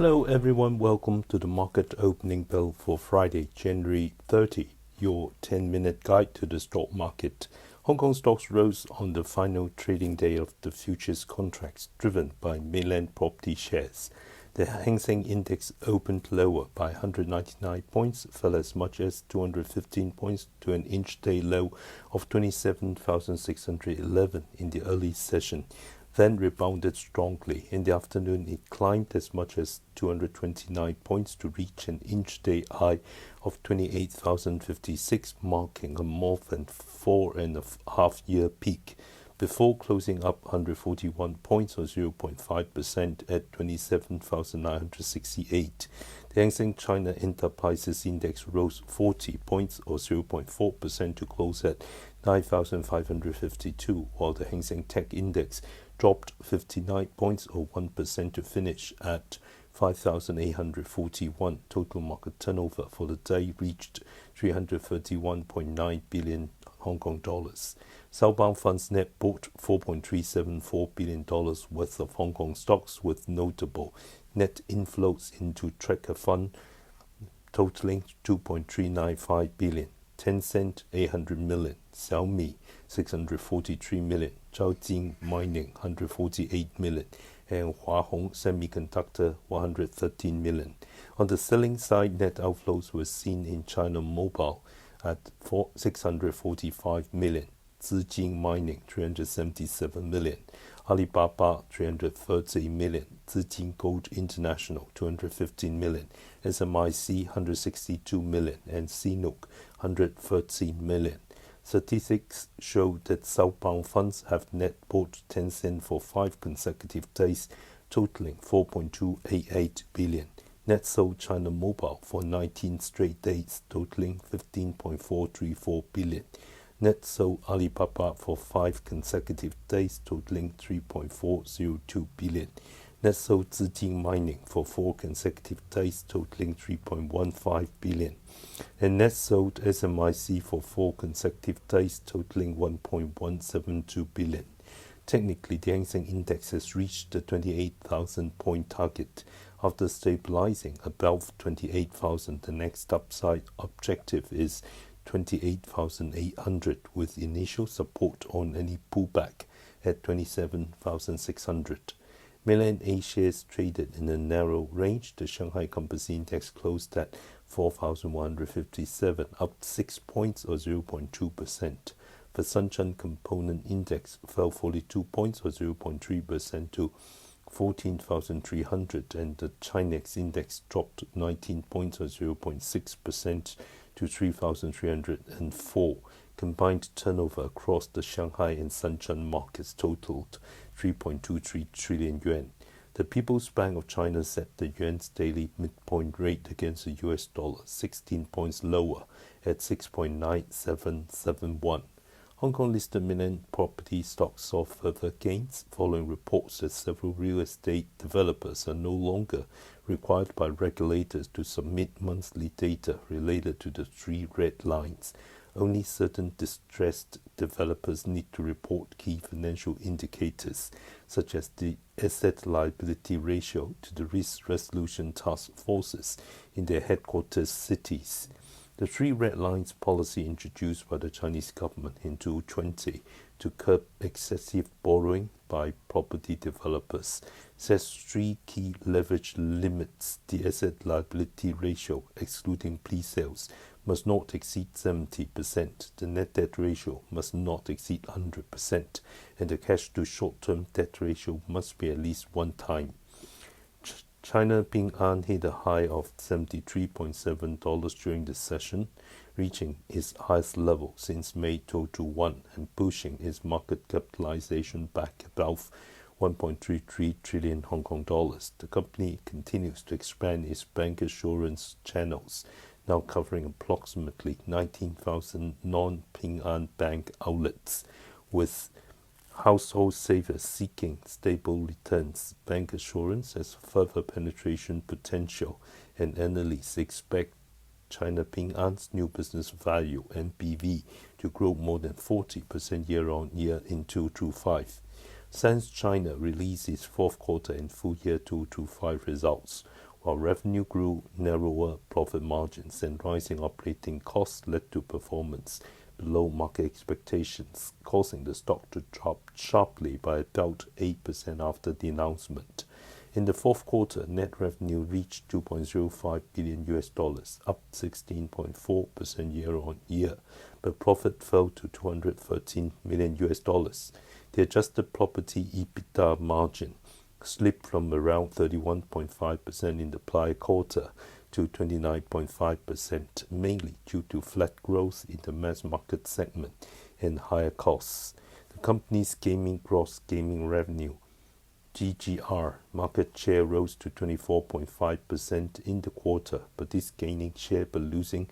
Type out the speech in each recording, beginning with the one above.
Hello everyone, welcome to the market opening bell for Friday, January 30, your 10-minute guide to the stock market. Hong Kong stocks rose on the final trading day of the futures contracts, driven by mainland property shares. The Hang Seng Index opened lower by 199 points, fell as much as 215 points to an intraday low of 27,611 in the early session. Then rebounded strongly. In the afternoon, it climbed as much as 229 points to reach an intraday high of 28,056, marking a more than 4.5-year peak, before closing up 141 points or 0.5% at 27,968. The Hang Seng China Enterprises Index rose 40 points or 0.4% to close at 9,552, while the Hang Seng Tech Index dropped 59 points or 1% to finish at 5,841. Total market turnover for the day reached 331.9 billion Hong Kong dollars. Southbound funds net bought $4.374 billion worth of Hong Kong stocks, with notable net inflows into tracker fund totaling 2.395 billion. Tencent 800 million, Xiaomi 643 million, Zhaojin Mining 148 million, and Hua Hong Semiconductor 113 million. On the selling side, net outflows were seen in China Mobile at 645 million, Zijin Mining 377 million, Alibaba 330 million, Zijin Gold International 215 million, SMIC 162 million, and CNOOC 113 million. Statistics show that Southbound funds have net bought Tencent for 5 consecutive days, totaling 4.288 billion. Net sold China Mobile for 19 straight days, totaling 15.434 billion. Net sold Alibaba for 5 consecutive days, totaling 3.402 billion. Net sold Zijin Mining for 4 consecutive days, totaling 3.15 billion. And net sold SMIC for 4 consecutive days, totaling 1.172 billion. Technically, the Hang Seng Index has reached the 28,000 point target. After stabilizing above 28,000, the next upside objective is 28,800, with initial support on any pullback at 27,600. Mainland A shares traded in a narrow range. The Shanghai Composite Index closed at 4,157, up 6 points or 0.2%. The Shenzhen Component Index fell 42 points or 0.3% to 14,300, and the Hynix Index dropped 19 points or 0.6% to 3,304. Combined turnover across the Shanghai and Shenzhen markets totaled 3.23 trillion yuan. The People's Bank of China set the yuan's daily midpoint rate against the US dollar 16 points lower at 6.9771. Hong Kong listed mainland property stocks saw further gains following reports that several real estate developers are no longer required by regulators to submit monthly data related to the 3 red lines. Only certain distressed developers need to report key financial indicators, such as the asset-liability ratio, to the risk resolution task forces in their headquarters cities. The 3 red lines policy, introduced by the Chinese government in 2020 to curb excessive borrowing by property developers, sets 3 key leverage limits. The asset-liability ratio, excluding pre-sales, must not exceed 70%. The net debt ratio must not exceed 100%, and the cash to short-term debt ratio must be at least 1 time. China Ping An hit a high of $73.7 during the session, reaching its highest level since May 2021 and pushing its market capitalization back above 1.33 trillion Hong Kong dollars. The company continues to expand its bancassurance channels, now covering approximately 19,000 non-Ping An Bank outlets, with household savers seeking stable returns. Bancassurance has further penetration potential, and analysts expect China Ping An's new business value (NBV) to grow more than 40% year-on-year in 2025. Since China released its 4th quarter and full year 2025 results, While revenue grew, narrower profit margins and rising operating costs led to performance below market expectations, causing the stock to drop sharply by about 8% after the announcement. In the fourth quarter, net revenue reached $2.05 billion, up 16.4% year-on-year, but profit fell to $213 million. The adjusted property EBITDA margin slipped from around 31.5% in the prior quarter to 29.5%, mainly due to flat growth in the mass market segment and higher costs. The company's gross gaming revenue GGR market share rose to 24.5% in the quarter, but this gaining share but losing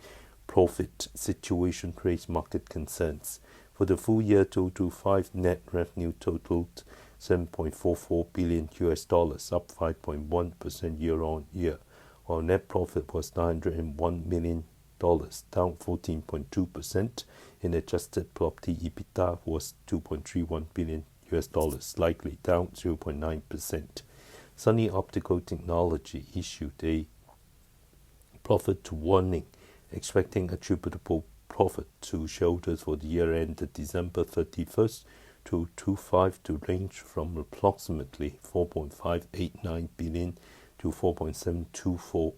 profit situation raised market concerns. For the full year 2025, net revenue totaled $7.44 billion, up 5.1% year-on-year, while net profit was $901 million, down 14.2%, and adjusted property EBITDA was $2.31 billion, slightly down 0.9%. Sunny Optical Technology issued a profit warning, expecting attributable profit to shareholders for the year ended December 31st, 2025 to range from approximately 4.589 billion to 4.724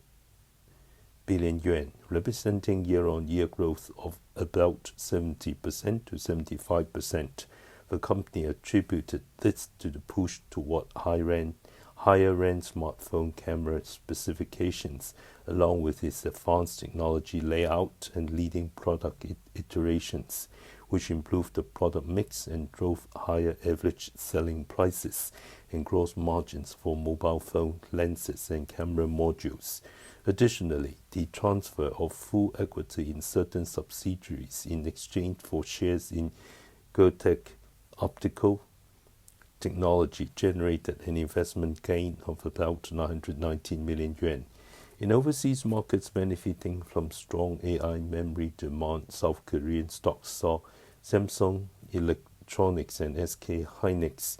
billion yuan, representing year-on-year growth of about 70% to 75%. The company attributed this to the push toward higher-end smartphone camera specifications, along with its advanced technology layout and leading product iterations, which improved the product mix and drove higher average selling prices and gross margins for mobile phone lenses and camera modules. Additionally, the transfer of full equity in certain subsidiaries in exchange for shares in Optical Technology generated an investment gain of about 919 million yuan. In overseas markets benefiting from strong AI memory demand, South Korean stocks saw Samsung Electronics and SK Hynix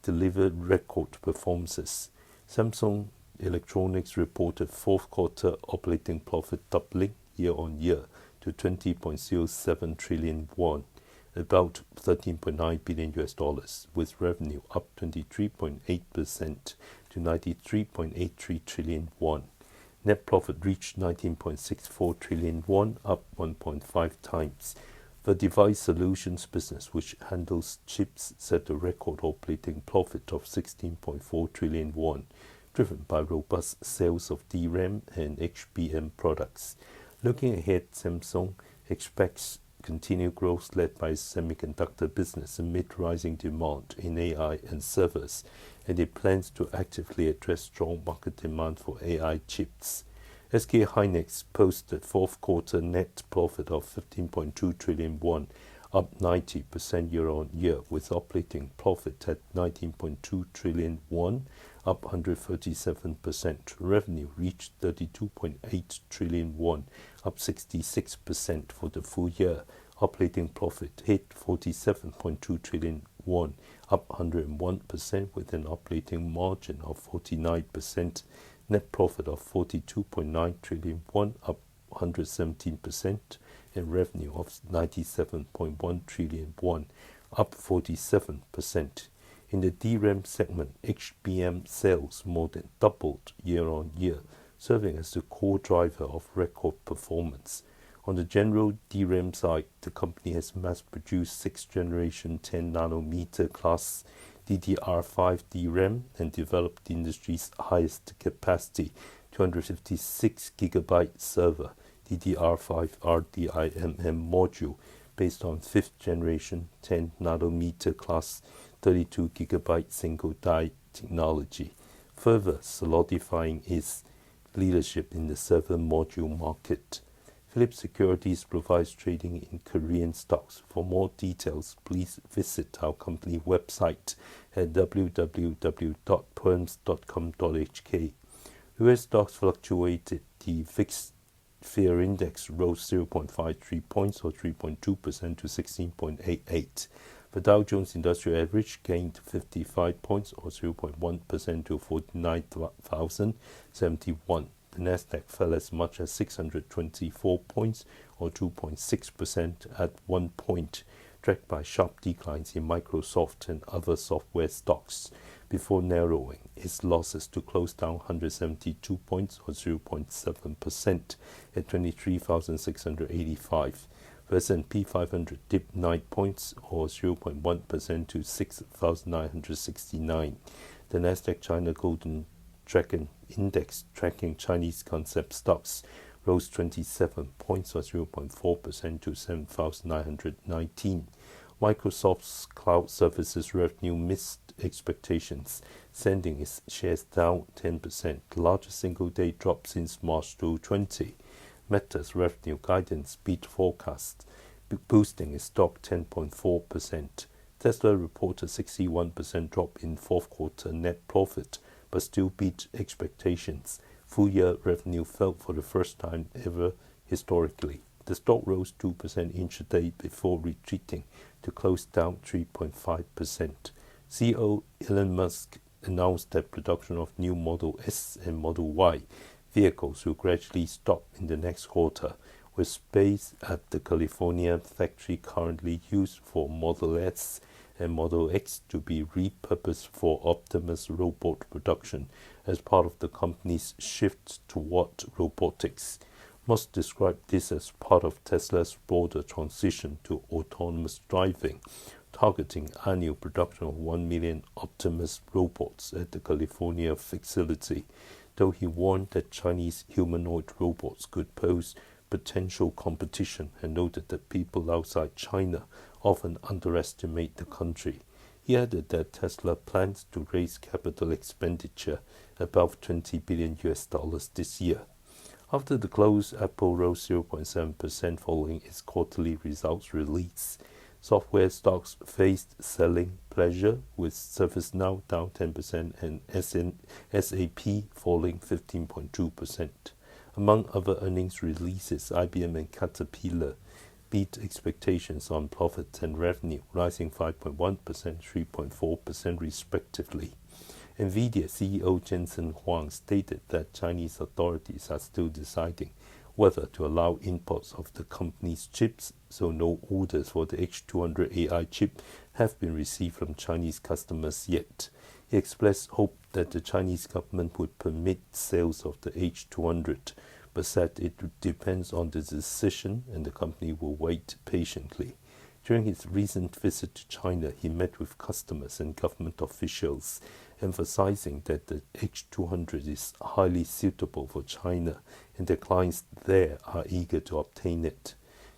delivered record performances. Samsung Electronics reported fourth quarter operating profit doubling year-on-year to 20.07 trillion won, about $13.9 billion, with revenue up 23.8% to 93.83 trillion won. Net profit reached 19.64 trillion won, up 1.5 times. The device solutions business, which handles chips, set a record operating profit of 16.4 trillion won, driven by robust sales of DRAM and HBM products. Looking ahead, Samsung expects continued growth led by semiconductor business amid rising demand in AI and servers, and it plans to actively address strong market demand for AI chips. SK Hynix posted fourth quarter net profit of 15.2 trillion won, up 90% year-on-year, with operating profit at 19.2 trillion won, up 137%. Revenue reached 32.8 trillion won, up 66% for the full year. Operating profit hit 47.2 trillion won, up 101%, with an operating margin of 49%. Net profit of 42.9 trillion won, up 117%, and revenue of 97.1 trillion won, up 47%. In the DRAM segment, HBM sales more than doubled year-on-year, serving as the core driver of record performance. On the general DRAM side, the company has mass-produced 6th generation 10nm class DDR5 DRAM and developed the industry's highest capacity 256GB server DDR5 RDIMM module based on 5th generation 10nm class 32GB single die technology, further solidifying its leadership in the server module market. Philips Securities provides trading in Korean stocks. For more details, please visit our company website at www.perms.com.hk. US stocks fluctuated. The VIX Fear Index rose 0.53 points or 3.2% to 16.88. The Dow Jones Industrial Average gained 55 points or 0.1% to 49,071. The Nasdaq fell as much as 624 points or 2.6% at 1 point, dragged by sharp declines in Microsoft and other software stocks, before narrowing its losses to close down 172 points or 0.7% at 23,685. The S&P 500 dipped 9 points or 0.1% to 6,969. The Nasdaq China Golden Dragon Index, tracking Chinese concept stocks, rose 27 points or 0.4% to 7,919. Microsoft's cloud services revenue missed expectations, sending its shares down 10%, the largest single-day drop since March 2020. Meta's revenue guidance beat forecasts, boosting its stock 10.4%. Tesla reported a 61% drop in fourth quarter net profit, but still beat expectations. Full-year revenue fell for the first time ever historically. The stock rose 2% intraday before retreating to close down 3.5%. CEO Elon Musk announced that production of new Model S and Model Y vehicles will gradually stop in the next quarter, with space at the California factory currently used for Model S and Model X to be repurposed for Optimus robot production as part of the company's shift toward robotics. Musk described this as part of Tesla's broader transition to autonomous driving, targeting annual production of 1 million Optimus robots at the California facility, though he warned that Chinese humanoid robots could pose potential competition and noted that people outside China often underestimate the country. He added that Tesla plans to raise capital expenditure above $20 billion this year. After the close, Apple rose 0.7% following its quarterly results release. Software stocks faced selling pressure, with ServiceNow down 10% and SAP falling 15.2%. Among other earnings releases, IBM and Caterpillar beat expectations on profits and revenue, rising 5.1% and 3.4% respectively. NVIDIA CEO Hang Seng stated that Chinese authorities are still deciding whether to allow imports of the company's chips, so no orders for the H200 AI chip have been received from Chinese customers yet. He expressed hope that the Chinese government would permit sales of the H200, but said it depends on the decision and the company will wait patiently. During his recent visit to China, he met with customers and government officials, emphasizing that the H200 is highly suitable for China and their clients there are eager to obtain it.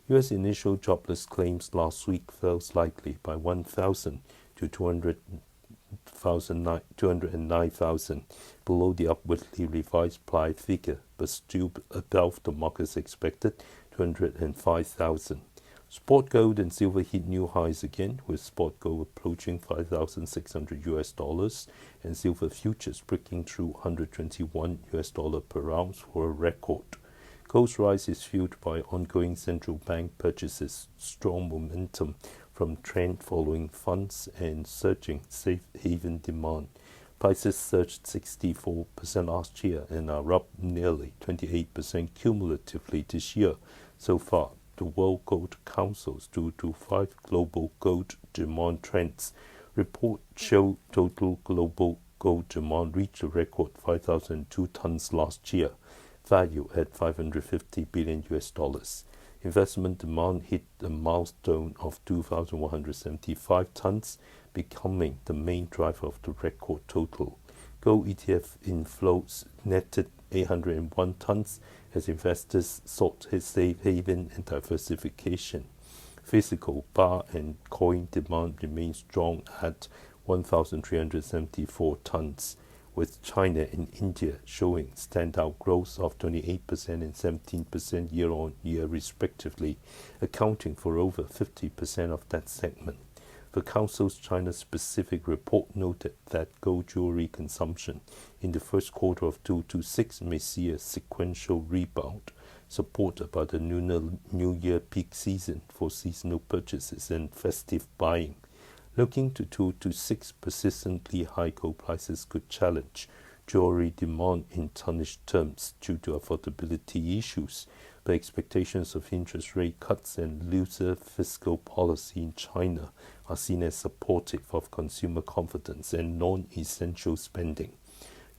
U.S. initial jobless claims last week fell slightly by 1,000 to 209,000, below the upwardly revised prior figure, but still above the market's expected 205,000. Spot gold and silver hit new highs again, with spot gold approaching $5,600 and silver futures breaking through $121 per ounce for a record. Gold's rise is fueled by ongoing central bank purchases, strong momentum from trend following funds, and surging safe haven demand. Prices surged 64% last year and are up nearly 28% cumulatively this year so far. The World Gold Council's 225 Global Gold Demand Trends report show total global gold demand reached a record 5,002 tons last year, value at $550 billion. Investment demand hit a milestone of 2,175 tons, becoming the main driver of the record total. Gold ETF inflows netted 801 tons as investors sought safe haven and diversification. Physical bar and coin demand remains strong at 1,374 tons, with China and India showing standout growth of 28% and 17% year-on-year respectively, accounting for over 50% of that segment. The Council's China-specific report noted that gold jewelry consumption in the first quarter of 2026 may see a sequential rebound, supported by the Lunar New Year peak season for seasonal purchases and festive buying. Looking to 2 to 6, persistently high gold prices could challenge jewelry demand in tonnage terms due to affordability issues, but expectations of interest rate cuts and looser fiscal policy in China are seen as supportive of consumer confidence and non-essential spending.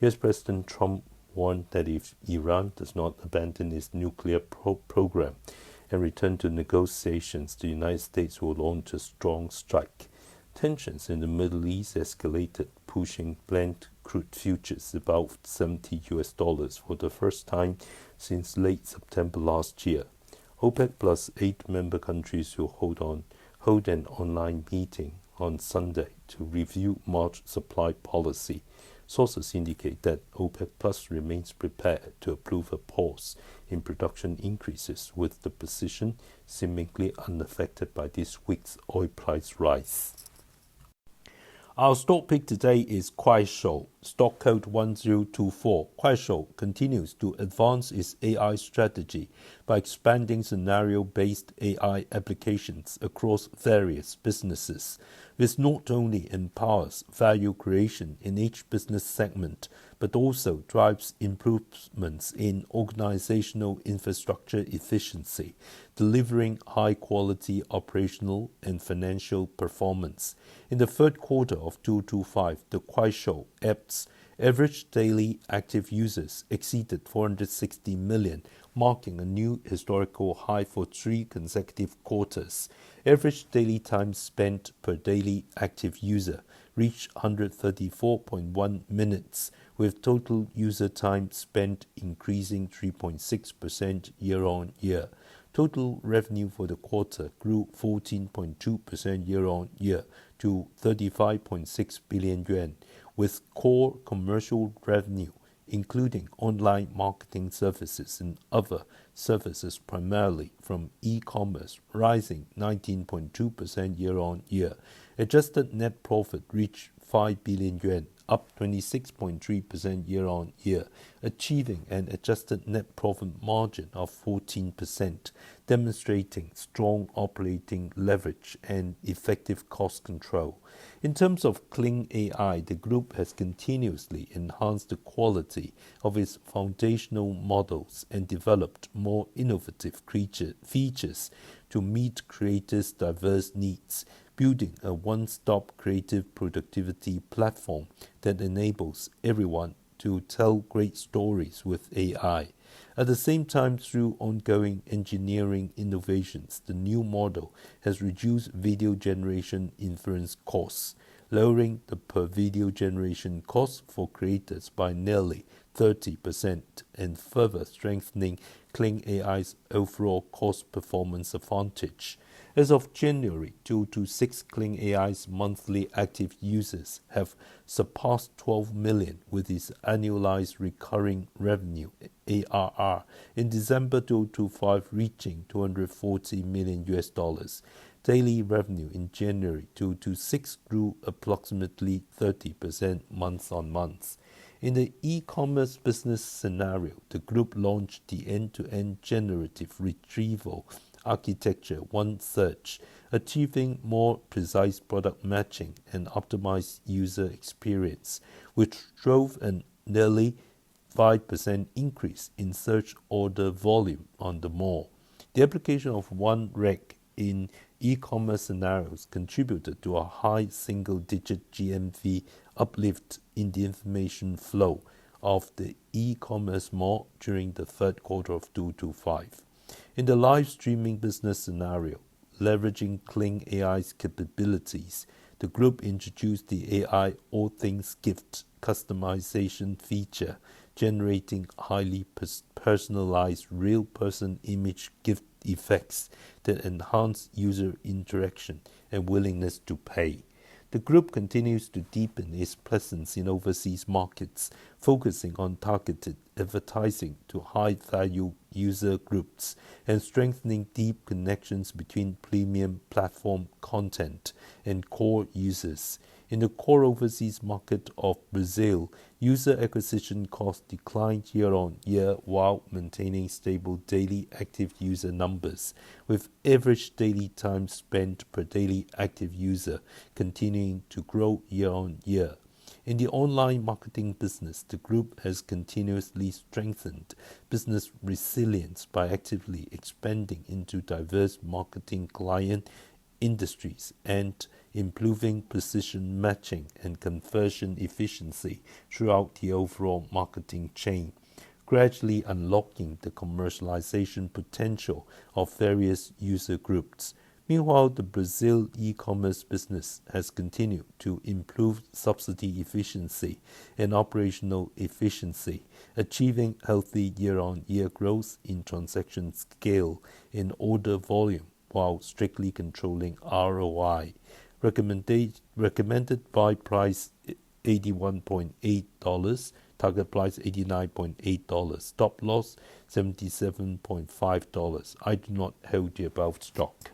US President Trump warned that if Iran does not abandon its nuclear program and return to negotiations, the United States will launch a strong strike. Tensions in the Middle East escalated, pushing Brent crude futures above $70 for the first time since late September last year. OPEC plus 8 member countries will hold an online meeting on Sunday to review March supply policy. Sources indicate that OPEC Plus remains prepared to approve a pause in production increases, with the position seemingly unaffected by this week's oil price rise. Our stock pick today is Kuaishou, stock code 1024. Kuaishou continues to advance its AI strategy by expanding scenario-based AI applications across various businesses. This not only empowers value creation in each business segment, but also drives improvements in organizational infrastructure efficiency, delivering high-quality operational and financial performance. In the third quarter of 2025, the Kuaishou app's average daily active users exceeded 460 million, marking a new historical high for 3 consecutive quarters. Average daily time spent per daily active user reached 134.1 minutes, with total user time spent increasing 3.6% year-on-year. Total revenue for the quarter grew 14.2% year-on-year to 35.6 billion yuan, with core commercial revenue, including online marketing services and other services primarily from e-commerce, rising 19.2% year-on-year. Adjusted net profit reached 5 billion yuan, up 26.3% year-on-year, achieving an adjusted net profit margin of 14%, demonstrating strong operating leverage and effective cost control. In terms of clean AI, the group has continuously enhanced the quality of its foundational models and developed more innovative features to meet creators' diverse needs, building a one-stop creative productivity platform that enables everyone to tell great stories with AI. At the same time, through ongoing engineering innovations, the new model has reduced video generation inference costs, lowering the per video generation cost for creators by nearly 30% and further strengthening Clean AI's overall cost performance advantage. As of January 2026, Clean AI's monthly active users have surpassed 12 million, with its annualized recurring revenue ARR in December 2025 reaching $240 million. Daily revenue in January 2026 grew approximately 30% month-on-month. In the e-commerce business scenario, the group launched the end-to-end generative retrieval architecture OneSearch, achieving more precise product matching and optimized user experience, which drove a nearly 5% increase in search order volume on the mall. The application of OneRec in e-commerce scenarios contributed to a high single-digit GMV uplift in the information flow of the e-commerce mall during the third quarter of 2025. In the live streaming business scenario, leveraging Clean AI's capabilities, the group introduced the AI All Things Gift customization feature, generating highly personalized real-person image gift effects that enhance user interaction and willingness to pay. The group continues to deepen its presence in overseas markets, focusing on targeted advertising to high-value user groups and strengthening deep connections between premium platform content and core users. In the core overseas market of Brazil, user acquisition costs declined year-on-year while maintaining stable daily active user numbers, with average daily time spent per daily active user continuing to grow year-on-year. In the online marketing business, the group has continuously strengthened business resilience by actively expanding into diverse marketing client industries and improving precision matching and conversion efficiency throughout the overall marketing chain, gradually unlocking the commercialization potential of various user groups. Meanwhile, the Brazil e-commerce business has continued to improve subsidy efficiency and operational efficiency, achieving healthy year-on-year growth in transaction scale and order volume while strictly controlling ROI. Recommended buy price $81.8, target price $89.8, stop loss $77.5. I do not hold the above stock.